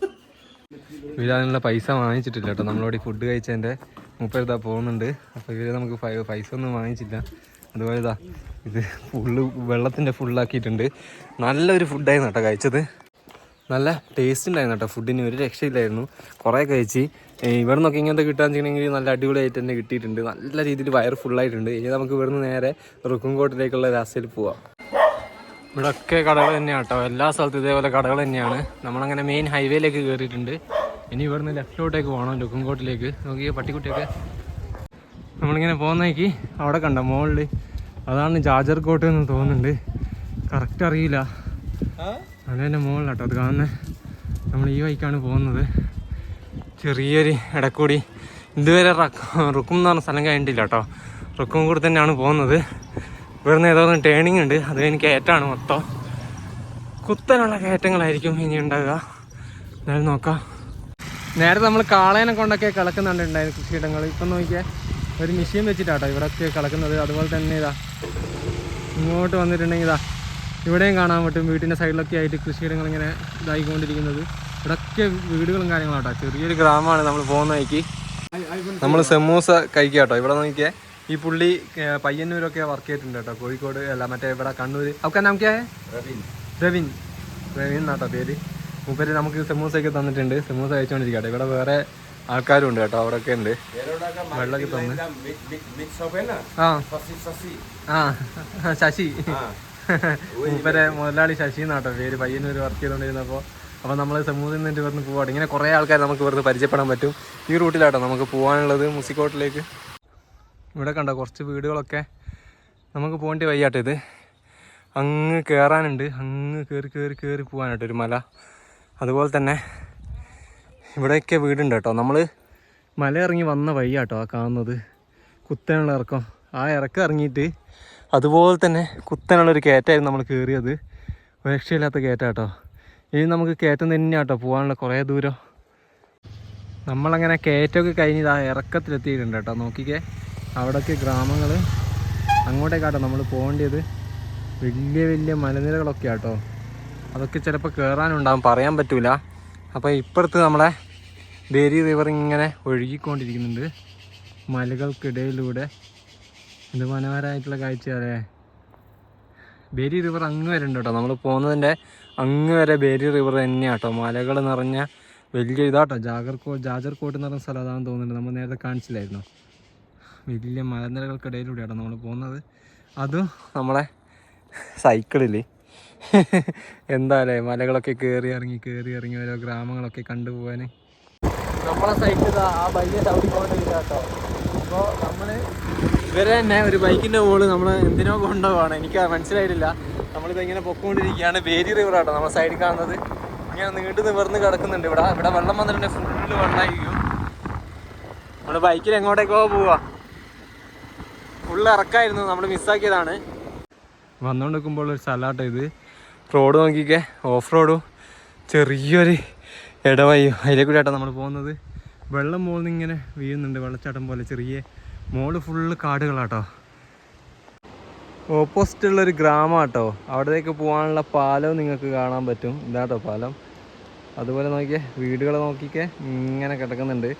ഇവരതിനുള്ള പൈസ വാങ്ങിച്ചിട്ടില്ല കേട്ടോ. നമ്മളോട് ഈ ഫുഡ് കഴിച്ചതിൻ്റെ മുപ്പത് ഇതാ പോകുന്നുണ്ട്. അപ്പോൾ ഇവർ നമുക്ക് പൈസ ഒന്നും വാങ്ങിച്ചില്ല. അതുപോലെ ഇതാ ഇത് വെള്ളത്തിൻ്റെ ഫുള്ളാക്കിയിട്ടുണ്ട്. നല്ലൊരു ഫുഡായിരുന്നു കേട്ടോ കഴിച്ചത്. നല്ല ടേസ്റ്റ് ഉണ്ടായിരുന്നു കേട്ടോ. ഫുഡിന് ഒരു രക്ഷയില്ലായിരുന്നു. കുറേ കഴിച്ച്. ഇവിടെ നിന്നൊക്കെ ഇങ്ങനത്തെ കിട്ടാന്ന് വെച്ചിട്ടുണ്ടെങ്കിൽ നല്ല അടിപൊളിയായിട്ട് തന്നെ കിട്ടിയിട്ടുണ്ട്. നല്ല രീതിയിൽ വയറ് ഫുള്ളായിട്ടുണ്ട്. ഇനി നമുക്ക് ഇവിടുന്ന് നേരെ റുക്കുംകോട്ടിലേക്കുള്ള രാസ്തയിൽ പോവാം. ഇവിടെയൊക്കെ കടകൾ തന്നെയാണ് കേട്ടോ. എല്ലാ സ്ഥലത്തും ഇതേപോലെ കടകൾ തന്നെയാണ്. നമ്മളങ്ങനെ മെയിൻ ഹൈവേയിലേക്ക് കയറിയിട്ടുണ്ട്. ഇനി ഇവിടുന്ന് ലെഫ്റ്റിലോട്ടേക്ക് പോകണം, റുക്കുംകോട്ടിലേക്ക്. നോക്കിയ പട്ടിക്കുട്ടിയൊക്കെ നമ്മളിങ്ങനെ പോകുന്നേക്ക് അവിടെ കണ്ട മുകളിൽ അതാണ് ജാജർ കോട്ട് എന്ന് തോന്നുന്നുണ്ട്. കറക്റ്റ് അറിയില്ല. അതിൻ്റെ മുകളിലാട്ടോ അത് കാണുന്നത്. നമ്മൾ ഈ വഴിക്കാണ് പോകുന്നത്. ചെറിയൊരു ഇടക്കൂടി ഇതുവരെ റുക്കും എന്ന് പറഞ്ഞ സ്ഥലം കഴിഞ്ഞിട്ടില്ല കേട്ടോ. റുക്കും കൂടി തന്നെയാണ് പോകുന്നത്. ഇവിടുന്ന് ഏതോ ടേണിങ് ഉണ്ട്, അത് എനിക്ക് കയറ്റാണ് മൊത്തം. കുത്തനുള്ള കയറ്റങ്ങളായിരിക്കും ഇനി ഉണ്ടാകുക. എന്നാലും നോക്കാം. നേരത്തെ നമ്മൾ കാളേനെ കൊണ്ടൊക്കെ കളക്കുന്നുണ്ടായിരുന്നു കൃഷിയിടങ്ങൾ. ഇപ്പം നോക്കിയാൽ ഒരു മെഷീൻ വെച്ചിട്ടാട്ടോ ഇവിടെയൊക്കെ കളക്കുന്നത്. അതുപോലെ തന്നെ ഇതാ ഇങ്ങോട്ട് വന്നിട്ടുണ്ടെങ്കിൽ ഇതാ ഇവിടെയും കാണാൻ പറ്റും. വീട്ടിൻ്റെ സൈഡിലൊക്കെ ആയിട്ട് കൃഷിയിടങ്ങൾ ഇങ്ങനെ ഇതായിക്കൊണ്ടിരിക്കുന്നത്. ഇവിടെയൊക്കെ വീടുകളും കാര്യങ്ങളാട്ടോ. ചെറിയൊരു ഗ്രാമമാണ് നമ്മൾ പോകുന്ന വഴിക്ക്. നമ്മൾ സമൂസ കഴിക്കുക കേട്ടോ. ഇവിടെ നോക്കിയാൽ ഈ പുള്ളി പയ്യന്നൂരൊക്കെ വർക്ക് ചെയ്തിട്ടുണ്ട് കേട്ടോ. കോഴിക്കോട് അല്ല മറ്റേ ഇവിടെ കണ്ണൂർ. അവർക്ക് നമുക്ക് രവിൻ എന്നാട്ടോ പേര്. മൂപ്പര് നമുക്ക് സമൂസയൊക്കെ തന്നിട്ടുണ്ട്. സമൂസ കഴിച്ചുകൊണ്ടിരിക്കട്ടെ. ഇവിടെ വേറെ ആൾക്കാരും ഉണ്ട് കേട്ടോ. അവിടെയൊക്കെ ഉണ്ട് വെള്ളമൊക്കെ തന്ന്. ശശി മൂപ്പരെ മുതലാളി ശശി എന്നാട്ടോ പേര്. പയ്യന്നൂർ വർക്ക് ചെയ്തുകൊണ്ടിരുന്നപ്പോൾ അപ്പോൾ നമ്മൾ സമൂഹത്തിൽ നിന്നിട്ട് ഇവിടുന്ന് പോവാണ്. ഇങ്ങനെ കുറേ ആൾക്കാർ നമുക്ക് ഇവിടുന്ന് പരിചയപ്പെടാൻ പറ്റും. ഈ റൂട്ടിലാട്ടോ നമുക്ക് പോകാനുള്ളത് മുസിക്കോട്ടിലേക്ക്. ഇവിടെ കണ്ടോ കുറച്ച് വീടുകളൊക്കെ നമുക്ക് പോകേണ്ടി വയ്യാട്ടോ. ഇത് അങ്ങ് കയറാനുണ്ട്. അങ്ങ് കയറി പോകാനാട്ടോ ഒരു മല. അതുപോലെ തന്നെ ഇവിടെയൊക്കെ വീടുണ്ട് കേട്ടോ. നമ്മൾ മല ഇറങ്ങി വന്ന വഴിയാട്ടോ ആ കാണുന്നത്. കുത്തനുള്ള ഇറക്കം. ആ ഇറക്കം ഇറങ്ങിയിട്ട് അതുപോലെ തന്നെ കുത്തനുള്ളൊരു കയറ്റമായിരുന്നു നമ്മൾ കയറിയത്. രക്ഷയില്ലാത്ത കയറ്റാട്ടോ. ഇനി നമുക്ക് കയറ്റം തന്നെയാട്ടോ പോകാനുള്ള കുറേ ദൂരം. നമ്മളങ്ങനെ കയറ്റമൊക്കെ കഴിഞ്ഞ് ആ ഇറക്കത്തിലെത്തിയിട്ടുണ്ട് കേട്ടോ. നോക്കിക്കേ അവിടെയൊക്കെ ഗ്രാമങ്ങൾ. അങ്ങോട്ടേക്കാട്ടോ നമ്മൾ പോകേണ്ടത്. വലിയ മലനിരകളൊക്കെ ആട്ടോ. അതൊക്കെ ചിലപ്പോൾ കയറാനുണ്ടാകും, പറയാൻ പറ്റൂല. അപ്പോൾ ഇപ്പുറത്ത് നമ്മളെ ബേരി റിവർ ഇങ്ങനെ ഒഴുകിക്കൊണ്ടിരിക്കുന്നുണ്ട് മലകൾക്കിടയിലൂടെ. ഇത് മനോഹരമായിട്ടുള്ള കാഴ്ചയല്ലേ. ബേരി റിവർ അങ്ങ് വരെ ഉണ്ട് കേട്ടോ. നമ്മൾ പോകുന്നതിൻ്റെ അങ്ങ് വരെ ബേരി റിവർ തന്നെയാട്ടോ. മലകൾ നിറഞ്ഞ വലിയ ഇതാട്ടോ. ജാജർകോട്ട് എന്ന് പറഞ്ഞ സ്ഥലം അതാണെന്ന് തോന്നുന്നുണ്ട്. നമ്മൾ നേരത്തെ കാണിച്ചില്ലായിരുന്നു. വലിയ മലനിരകൾക്കിടയിലൂടെ ആട്ടോ നമ്മൾ പോകുന്നത്. അതും നമ്മളെ സൈക്കിളിൽ. എന്താല്ലേ മലകളൊക്കെ കയറി ഇറങ്ങി ഓരോ ഗ്രാമങ്ങളൊക്കെ കണ്ടുപോകാൻ നമ്മളെ സൈക്കിൾ ആ ബൈക്കിൽ ചവിട്ടിക്കൊണ്ടിരിക്കുക കേട്ടോ. അപ്പോൾ നമ്മൾ ഇവരെ തന്നെ ഒരു ബൈക്കിൻ്റെ മുകളിൽ നമ്മൾ എന്തിനോ കൊണ്ടുപോവാണ്. എനിക്ക് മനസ്സിലായിട്ടില്ല. നമ്മളിതിങ്ങനെ പൊക്കോണ്ടിരിക്കുകയാണ്. ബേരി റിവറാട്ടോ നമ്മളെ സൈഡിൽ കാണുന്നത്. ഇങ്ങനെ നീണ്ടു നിവർന്ന് കിടക്കുന്നുണ്ട്. ഇവിടെ വെള്ളം വന്നിട്ടുണ്ടെങ്കിൽ ഫുള്ള് വെള്ളമായിരിക്കും. നമ്മൾ ബൈക്കിൽ എങ്ങോട്ടേക്കോ പോവാ. ഫുള്ള് ഇറക്കായിരുന്നു, നമ്മൾ മിസ്സാക്കിയതാണ്. വന്നുകൊണ്ട് നിൽക്കുമ്പോൾ ഒരു സ്ഥലമാട്ടോ ഇത്. റോഡ് നോക്കിക്കേ, ഓഫ് റോഡും ചെറിയൊരു ഇടവഴിയും അതിലേക്കൂടെ ആട്ടോ നമ്മൾ പോകുന്നത്. വെള്ളം മുകളിൽ നിന്ന് ഇങ്ങനെ വീഴുന്നുണ്ട്, വെള്ളച്ചാട്ടം പോലെ. ചെറിയ മോള് ഫുള്ള് കാടുകളാട്ടോ. ഓപ്പോസിറ്റുള്ളൊരു ഗ്രാമം കേട്ടോ. അവിടേക്ക് പോകാനുള്ള പാലവും നിങ്ങൾക്ക് കാണാൻ പറ്റും. ഇതാട്ടോ പാലം. അതുപോലെ നോക്കിയേ വീടുകൾ നോക്കിക്കേ ഇങ്ങനെ കിടക്കുന്നുണ്ട്.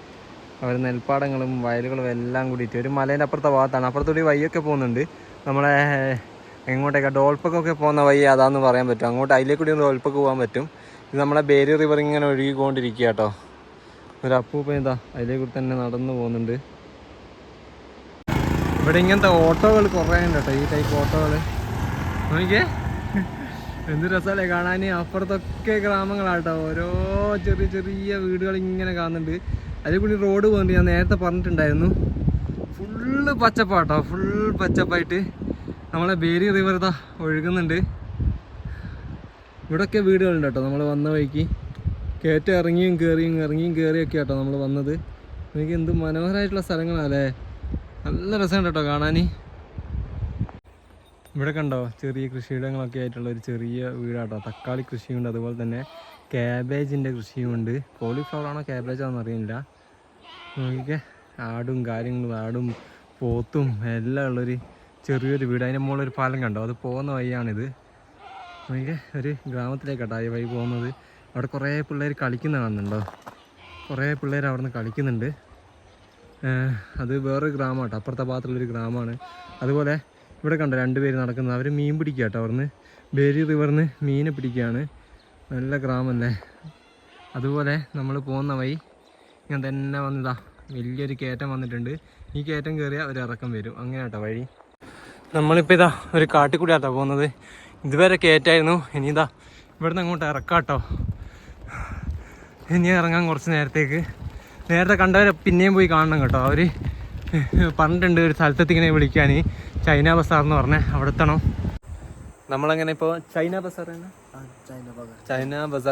അവർ നെൽപ്പാടങ്ങളും വയലുകളും എല്ലാം കൂടിയിട്ട് ഒരു മലേൻ്റെ അപ്പുറത്തെ ഭാഗത്താണ്. അപ്പുറത്തൂടി വഴിയൊക്കെ പോകുന്നുണ്ട്. നമ്മളെ എങ്ങോട്ടേക്കാണ് ഡോൾപ്പൊക്കെ പോകുന്ന വഴി അതാന്ന് പറയാൻ പറ്റും. അങ്ങോട്ട് അതിലേക്കൂടി ഒന്ന് ഡോൾപ്പൊക്കെ പോകാൻ പറ്റും. ഇത് നമ്മളെ ബേരി റിവർ ഇങ്ങനെ ഒഴുകിക്കൊണ്ടിരിക്കുക കേട്ടോ. ഒരു അപ്പൂപ്പൻ ഇതാ അതിലേക്കൂടി തന്നെ നടന്നു പോകുന്നുണ്ട്. ഇവിടെ ഇങ്ങനത്തെ ഓട്ടോകൾ കുറേ ഉണ്ട് കേട്ടോ. ഈ ടൈപ്പ് ഓട്ടോകൾ നോക്കിയേ എന്ത് രസമല്ലേ കാണാൻ. അപ്പുറത്തൊക്കെ ഗ്രാമങ്ങളാട്ടോ. ഓരോ ചെറിയ വീടുകൾ ഇങ്ങനെ കാണുന്നുണ്ട്. അതിൽ കൂടി റോഡ് പോകുന്നുണ്ട്. ഞാൻ നേരത്തെ പറഞ്ഞിട്ടുണ്ടായിരുന്നു. ഫുള്ള് പച്ചപ്പാട്ടോ. ഫുൾ പച്ചപ്പായിട്ട് നമ്മളെ ബേരി റിവർ ഇതാ ഒഴുകുന്നുണ്ട്. ഇവിടെയൊക്കെ വീടുകളുണ്ട് കേട്ടോ. നമ്മൾ വന്ന വഴിക്ക് കയറ്റം ഇറങ്ങിയും കയറിയൊക്കെ കേട്ടോ നമ്മൾ വന്നത്. എനിക്ക് എന്ത് മനോഹരമായിട്ടുള്ള സ്ഥലങ്ങളല്ലേ. നല്ല രസമുണ്ട് കേട്ടോ കാണാൻ. ഇവിടെ കണ്ടോ ചെറിയ കൃഷിയിടങ്ങളൊക്കെ ആയിട്ടുള്ള ഒരു ചെറിയ വീടാട്ടോ. തക്കാളി കൃഷിയുണ്ട്, അതുപോലെ തന്നെ ക്യാബേജിൻ്റെ കൃഷിയുമുണ്ട്. കോളിഫ്ലവർ ആണോ ക്യാബേജാണെന്ന് അറിയില്ല. നോക്കിക്കെ ആടും പോത്തും എല്ലാം ഉള്ളൊരു ചെറിയൊരു വീട്. അതിൻ്റെ മുകളിൽ ഒരു പാലം കണ്ടോ, അത് പോകുന്ന വഴിയാണിത്. നോക്കിക്കെ ഒരു ഗ്രാമത്തിലേക്കാട്ടോ ഈ വഴി പോകുന്നത്. അവിടെ കുറേ പിള്ളേർ കളിക്കുന്ന കാണുന്നുണ്ടോ. കുറേ പിള്ളേർ അവിടെ നിന്ന് കളിക്കുന്നുണ്ട്. അത് വേറൊരു ഗ്രാമമാട്ടോ. അപ്പുറത്തെ ഭാഗത്തുള്ളൊരു ഗ്രാമമാണ്. അതുപോലെ ഇവിടെ കണ്ടോ 2 പേര് നടക്കുന്നത്. അവർ മീൻ പിടിക്കുക കേട്ടോ. അവിടുന്ന് ബേരി റിവറിന്ന് മീനെ പിടിക്കുകയാണ്. നല്ല ഗ്രാമമല്ലേ. അതുപോലെ നമ്മൾ പോകുന്ന വഴി ഇങ്ങനെ തന്നെ വന്നതാ വലിയൊരു കയറ്റം വന്നിട്ടുണ്ട്. ഈ കയറ്റം കയറിയാൽ ഒരു ഇറക്കം വരും. അങ്ങനെ കേട്ടോ വഴി. നമ്മളിപ്പോൾ ഇതാ ഒരു കാട്ടിക്കൂടി ആട്ടോ പോകുന്നത്. ഇതുവരെ കയറ്റായിരുന്നു. ഇനി ഇതാ ഇവിടുന്ന് അങ്ങോട്ട് ഇറക്കാട്ടോ. ഇനി ഇറങ്ങാൻ കുറച്ച് നേരത്തെ കണ്ടവരെ പിന്നെയും പോയി കാണണം കേട്ടോ. അവർ പറഞ്ഞിട്ടുണ്ട് ഒരു സ്ഥലത്തെത്തി ഇങ്ങനെ വിളിക്കാൻ, ചൈന ബസാർ എന്ന് പറഞ്ഞാൽ അവിടെ എത്തണം. നമ്മളങ്ങനെ ഇപ്പോൾ ചൈന ബസാർ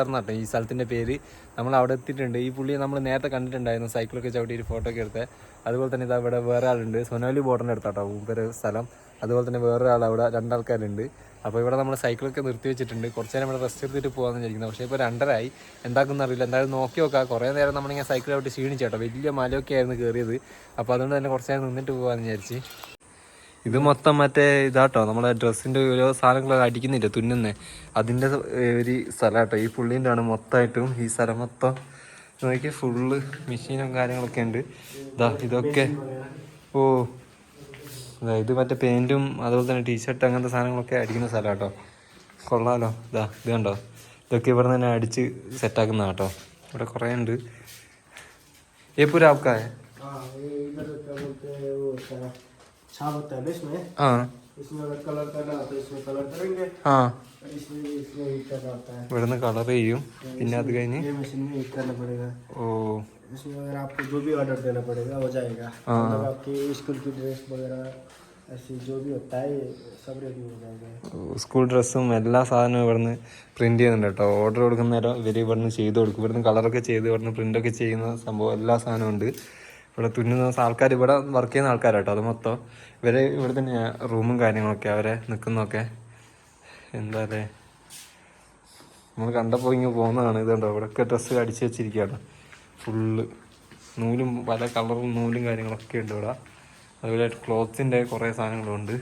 എന്നാട്ടോ ഈ സ്ഥലത്തിൻ്റെ പേര്. നമ്മൾ അവിടെ എത്തിയിട്ടുണ്ട്. ഈ പുള്ളിയെ നമ്മൾ നേരത്തെ കണ്ടിട്ടുണ്ടായിരുന്നു. സൈക്കിളൊക്കെ ചവിട്ടി ഫോട്ടോ ഒക്കെ എടുത്ത്. അതുപോലെ തന്നെ ഇതാ ഇവിടെ വേറെ ആളുണ്ട്. സൊനാലി ബോർഡറിൻ്റെ അടുത്താട്ടോ മൂപ്പര് സ്ഥലം. അതുപോലെ തന്നെ വേറെ ആൾ അവിടെ 2 ആൾക്കാരുണ്ട്. അപ്പോൾ ഇവിടെ നമ്മൾ സൈക്കിളൊക്കെ നിർത്തി വെച്ചിട്ടുണ്ട്. കുറച്ച് നേരം ഇവിടെ റെസ്റ്റ് എടുത്തിട്ട് പോകാമെന്ന് വിചാരിക്കുന്നത്. പക്ഷേ ഇപ്പോൾ 2:30 എന്താക്കുന്ന അറിയില്ല. എന്തായാലും നോക്കി നോക്കാം. കുറേ നേരം നമ്മളിങ്ങനെ സൈക്കിളായിട്ട് ക്ഷീണിച്ചേട്ടോ. വലിയ മലയൊക്കെ ആയിരുന്നു കയറിയത്. അപ്പോൾ അതുകൊണ്ട് തന്നെ കുറച്ച് നേരം നിന്നിട്ട് പോകാമെന്ന് വിചാരിച്ച്. ഇത് മൊത്തം മറ്റേ ഇതാട്ടോ, നമ്മുടെ ഡ്രസ്സിൻ്റെ ഓരോ സാധനങ്ങളൊക്കെ അടിക്കുന്നില്ല തുന്നുന്നേ, അതിൻ്റെ ഒരു സ്ഥലമാട്ടോ. ഈ പുള്ളീൻ്റെ ആണ് മൊത്തമായിട്ടും ഈ സ്ഥലം മൊത്തം നോക്കി ഫുള്ള് മെഷീനും കാര്യങ്ങളൊക്കെ ഉണ്ട്. ഇതാ ഇതൊക്കെ ഓ ഇത് മറ്റേ പെയിൻറ്റും അതുപോലെ തന്നെ ടീഷർട്ട് അങ്ങനത്തെ സാധനങ്ങളൊക്കെ അടിക്കുന്ന സ്ഥലം കേട്ടോ. കൊള്ളാമല്ലോ. ഇത് കണ്ടോ, ഇതൊക്കെ ഇവിടെ തന്നെ അടിച്ച് സെറ്റാക്കുന്ന കേട്ടോ. ഇവിടെ കുറേ ഉണ്ട്. ഏപ്പൂര ആൾക്കാർ ഇവിടുന്ന് കളർ ചെയ്യും. പിന്നെ അത് കഴിഞ്ഞ് ഓ इसमें आपको जो भी ऑर्डर देना पड़ेगा हो जाएगा। मतलब आपकी स्कूल की ड्रेस वगैरह ऐसे जो भी होता है सब रेडी हो जाएगा। സ്കൂൾ ഡ്രസ്സും എല്ലാ സാധനവും ഇവിടുന്ന് പ്രിന്റ് ചെയ്യുന്നുണ്ട് കേട്ടോ. ഓർഡർ കൊടുക്കുന്ന നേരം ഇവർ ഇവിടുന്ന് ചെയ്ത് കൊടുക്കും. ഇവിടുന്ന് കളറൊക്കെ ചെയ്ത് ഇവിടുന്ന് പ്രിൻ്റൊക്കെ ചെയ്യുന്ന സംഭവം എല്ലാ സാധനവും ഉണ്ട്. ഇവിടെ തുന്നുന്ന ആൾക്കാർ, ഇവിടെ വർക്ക് ചെയ്യുന്ന ആൾക്കാരാട്ടോ. അത് മൊത്തം ഇവരെ ഇവിടെ തന്നെ റൂമും കാര്യങ്ങളൊക്കെ അവരെ നിൽക്കുന്നതൊക്കെ. എന്താ അല്ലേ, നമ്മൾ കണ്ടപ്പോൾ ഇങ്ങനെ പോകുന്നതാണ്. ഇതുണ്ടോ, ഇവിടെയൊക്കെ ഡ്രസ്സ് അടിച്ച് വെച്ചിരിക്കുകയാണ് ഫുള്ള്. നൂലും പല കളറും നൂലും കാര്യങ്ങളൊക്കെ ഉണ്ട് ഇവിടെ. അതുപോലെ ക്ലോത്തിൻ്റെ കുറേ സാധനങ്ങളുണ്ട്.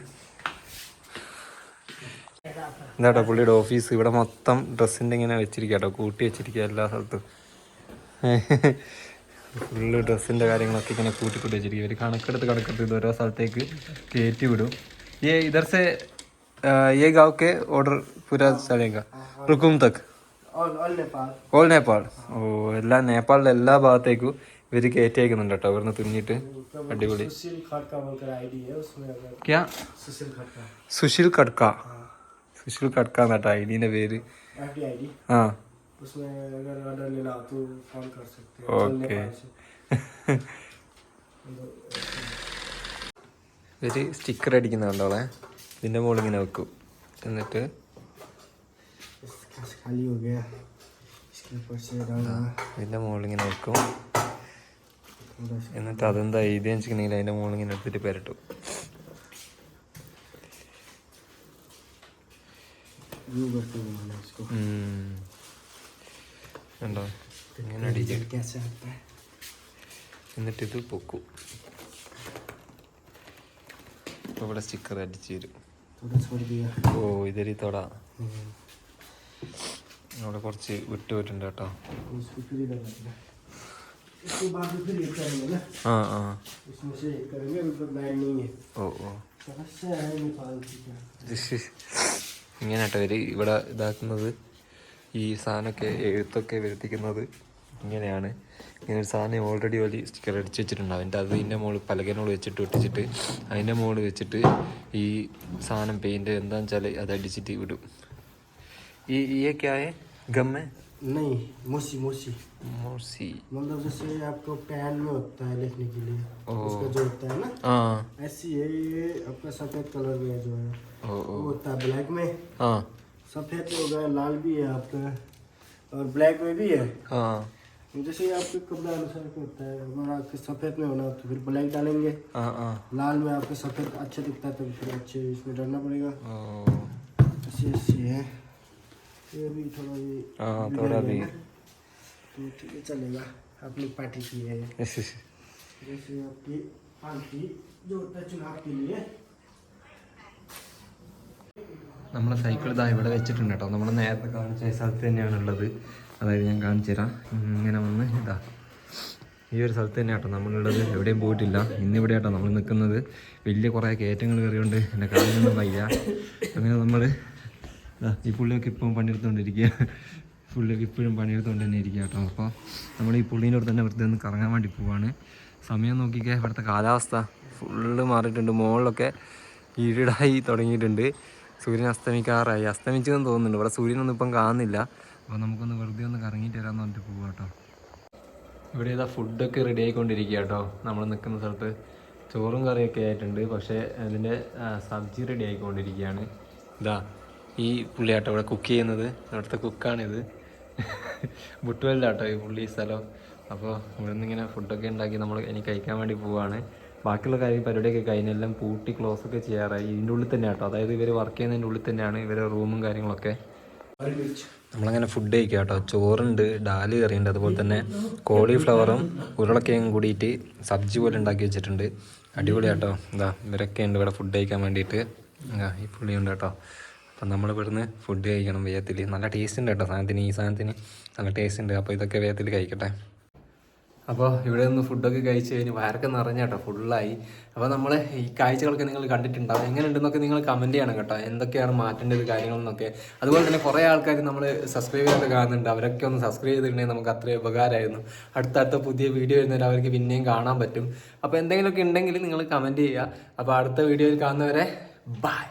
എന്താട്ടോ പുള്ളിയുടെ ഓഫീസ്. ഇവിടെ മൊത്തം ഡ്രസ്സിൻ്റെ ഇങ്ങനെ വെച്ചിരിക്കുക കേട്ടോ, കൂട്ടി വെച്ചിരിക്കുക എല്ലാ സ്ഥലത്തും. ഫുള്ള് ഡ്രസ്സിൻ്റെ കാര്യങ്ങളൊക്കെ ഇങ്ങനെ കൂട്ടി വെച്ചിരിക്കും. ഇവർ കണക്കെടുത്ത് ഇത് ഓരോ സ്ഥലത്തേക്ക് കയറ്റി വിടും. इधर से ये गाँव के ऑर्डर पूरा चलेगा रुकुम तक ഓൾ നേപ്പാൾ. ഓ എല്ലാ നേപ്പാളിലെ എല്ലാ ഭാഗത്തേക്കും ഇവർ കയറ്റി അയക്കുന്നുണ്ട് കേട്ടോ. ഇവിടുന്ന് തുന്നിയിട്ട് അടിപൊളി. സുശീൽ കട്ക. സുശീൽ കട്ക എന്നാട്ടോ ഐഡിന്റെ പേര്. ആ ഓക്കെ. ഇവര് സ്റ്റിക്കർ അടിക്കുന്നുണ്ടോളെ. ഇതിന്റെ മുകളിൽ ഇങ്ങനെ വെക്കും. എന്നിട്ട് ഇതിന്റെ മുകളിൽ ഇങ്ങനെ വെക്കും. എന്നിട്ട് അതെന്താ എഴുതി വെച്ചിട്ടുണ്ടെങ്കിൽ അതിന്റെ മുകളിൽ ഇങ്ങനെ എടുത്തിട്ട് പെരട്ടും. ഉണ്ടോ ഇങ്ങനെ അടിക്കും. എന്നിട്ട് ഇത് പൊക്കും. ഇവിടെ സ്റ്റിക്കർ അടിച്ചു തരും. ഓ ഇതൊരു തൊട. അവിടെ കുറച്ച് വിട്ടുപോയിട്ടുണ്ട് കേട്ടോ. ആ ആ ഓ ഓ ഇങ്ങനെ കേട്ടോ ഇവര് ഇവിടെ ഇതാക്കുന്നത്. ഈ സാധനമൊക്കെ എഴുത്തൊക്കെ വരുത്തിക്കുന്നത് ഇങ്ങനെയാണ്. ഇങ്ങനെ ഒരു സാധനം ഓൾറെഡി വലിയ സ്റ്റിക്കർ അടിച്ച് വെച്ചിട്ടുണ്ട്. അതിൻ്റെ മുകളിൽ പലകനോട് വെച്ചിട്ട് ഒട്ടിച്ചിട്ട് അതിൻ്റെ മുകളിൽ വെച്ചിട്ട് ഈ സാധനം പെയിൻറ്റ് എന്താണെന്ന് വെച്ചാൽ അത് അടിച്ചിട്ട് വിടും. ये क्या है गम में? नहीं, मोसी मोसी मोसी मतलब जैसे आपको पेन में होता है लिखने के लिए उसका जो होता है ना, ऐसी है। ये आपका सफेद कलर में जो है वो होता है ब्लैक में। सफेद हो गया, लाल भी है आपका और ब्लैक में भी है। जैसे आपके कपड़े अनुसार क्या होता है, अगर आपके सफेद में होना तो फिर ब्लैक डालेंगे। लाल में आपके सफेद अच्छा दिखता है तो फिर अच्छे इसमें डालना पड़ेगा। ऐसी ऐसी है। ये भी थोड़ा भी तो ठीक है चलेगा। अपनी पार्टी की है जैसे आपकी पार्टी जो होता है चुनाव के लिए। നമ്മളെ സൈക്കിൾ ഇതാ ഇവിടെ വെച്ചിട്ടുണ്ട് കേട്ടോ. നമ്മൾ നേരത്തെ കാണിച്ച സ്ഥലത്ത് തന്നെയാണുള്ളത്. അതായത് ഞാൻ കാണിച്ചു തരാം. ഇങ്ങനെ വന്ന് ഇതാ ഈ ഒരു സ്ഥലത്ത് തന്നെ കേട്ടോ നമ്മളുള്ളത്. എവിടെയും പോയിട്ടില്ല. ഇന്നിവിടെ കേട്ടോ നമ്മൾ നിൽക്കുന്നത്. വലിയ കുറേ കയറ്റങ്ങൾ കയറിയുകൊണ്ട് എൻ്റെ കാലിനൊന്നും വയ്യ. അങ്ങനെ നമ്മൾ ഈ പുള്ളിയൊക്കെ ഇപ്പം പണിയെടുത്തുകൊണ്ടിരിക്കുക. പുള്ളിയൊക്കെ ഇപ്പോഴും പണിയെടുത്തുകൊണ്ട് തന്നെ ഇരിക്കുക കേട്ടോ. അപ്പോൾ നമ്മൾ ഈ പുള്ളീൻ്റെ അടുത്ത് തന്നെ വെറുതെ ഒന്ന് കറങ്ങാൻ വേണ്ടി പോവാണ്. സമയം നോക്കിക്കുക. ഇവിടുത്തെ കാലാവസ്ഥ ഫുള്ള് മാറിയിട്ടുണ്ട്. മുകളിലൊക്കെ ഇരുടായി തുടങ്ങിയിട്ടുണ്ട്. സൂര്യൻ അസ്തമിക്കാറായി. അസ്തമിച്ചതെന്ന് തോന്നുന്നുണ്ട്. ഇവിടെ സൂര്യനൊന്നും ഇപ്പം കാണുന്നില്ല. അപ്പോൾ നമുക്കൊന്ന് വെറുതെ ഒന്ന് കറങ്ങിയിട്ട് വരാമെന്ന് പറഞ്ഞിട്ട് പോവാം കേട്ടോ. ഇവിടെ ഇതാ ഫുഡൊക്കെ റെഡി ആയിക്കൊണ്ടിരിക്കുക കേട്ടോ. നമ്മൾ നിൽക്കുന്ന സ്ഥലത്ത് ചോറും കറിയൊക്കെ ആയിട്ടുണ്ട്. പക്ഷേ അതിൻ്റെ സബ്ജി റെഡി ആയിക്കൊണ്ടിരിക്കുകയാണ്. ഇതാ ഈ പുള്ളിയാട്ടോ ഇവിടെ കുക്ക് ചെയ്യുന്നത്. അവിടുത്തെ കുക്കാണിത്. ബുട്ടുവല്ല കേട്ടോ ഈ പുള്ളി സ്ഥലം. അപ്പോൾ ഇവിടെ നിന്ന് ഇങ്ങനെ ഫുഡൊക്കെ ഉണ്ടാക്കി നമ്മൾ ഇനി കഴിക്കാൻ വേണ്ടി പോവാണ്. ബാക്കിയുള്ള പരിപാടിയൊക്കെ കഴിഞ്ഞെല്ലാം പൂട്ടി ക്ലോസ് ഒക്കെ ചെയ്യാറായി. ഇതിൻ്റെ ഉള്ളിൽ തന്നെ കേട്ടോ, അതായത് ഇവർ വർക്ക് ചെയ്യുന്നതിൻ്റെ ഉള്ളിൽ തന്നെയാണ് ഇവരുടെ റൂമും കാര്യങ്ങളൊക്കെ. നമ്മളങ്ങനെ ഫുഡ് കഴിക്കുക കേട്ടോ. ചോറുണ്ട്, ഡാല് കറിയുണ്ട്, അതുപോലെ തന്നെ കോളിഫ്ലവറും ഉരുളക്കിഴങ്ങും കൂടിയിട്ട് സബ്ജി പോലെ ഉണ്ടാക്കി വെച്ചിട്ടുണ്ട്. അടിപൊളി കേട്ടോ. എന്താ ഇവരൊക്കെ ഉണ്ട് ഇവിടെ ഫുഡ് കഴിക്കാൻ വേണ്ടിയിട്ട്. ഈ പുള്ളിയുണ്ട് കേട്ടോ. അപ്പം നമ്മൾ ഇവിടുന്ന് ഫുഡ് കഴിക്കണം വേഗത്തിൽ. നല്ല ടേസ്റ്റ് ഉണ്ട് കേട്ടോ സാധനത്തിന്, ഈ സാധനത്തിന് നല്ല ടേസ്റ്റ് ഉണ്ട്. അപ്പോൾ ഇതൊക്കെ വേഗത്തിൽ കഴിക്കട്ടെ. അപ്പോൾ ഇവിടെ നിന്ന് ഫുഡൊക്കെ കഴിച്ച് കഴിഞ്ഞ് വയറൊക്കെ നിറഞ്ഞ കേട്ടോ, ഫുള്ളായി. അപ്പോൾ നമ്മൾ ഈ കാഴ്ചകളൊക്കെ നിങ്ങൾ കണ്ടിട്ടുണ്ടാവും. എങ്ങനെ ഉണ്ടെന്നൊക്കെ നിങ്ങൾ കമൻറ്റ് ചെയ്യണം കേട്ടോ, എന്തൊക്കെയാണ് മാറ്റേണ്ടത് കാര്യങ്ങളെന്നൊക്കെ. അതുപോലെ തന്നെ കുറേ ആൾക്കാർ നമ്മൾ സബ്സ്ക്രൈബ് ചെയ്തൊക്കെ കാണുന്നുണ്ട്. അവരൊക്കെ ഒന്ന് സബ്സ്ക്രൈബ് ചെയ്തിട്ടുണ്ടെങ്കിൽ നമുക്ക് അത്രയും ഉപകാരമായിരുന്നു. അടുത്ത പുതിയ വീഡിയോ വരുന്നവർ അവർക്ക് പിന്നെയും കാണാൻ പറ്റും. അപ്പോൾ എന്തെങ്കിലുമൊക്കെ ഉണ്ടെങ്കിൽ നിങ്ങൾ കമൻറ്റ് ചെയ്യുക. അപ്പോൾ അടുത്ത വീഡിയോയിൽ കാണുന്നവരെ ബൈ.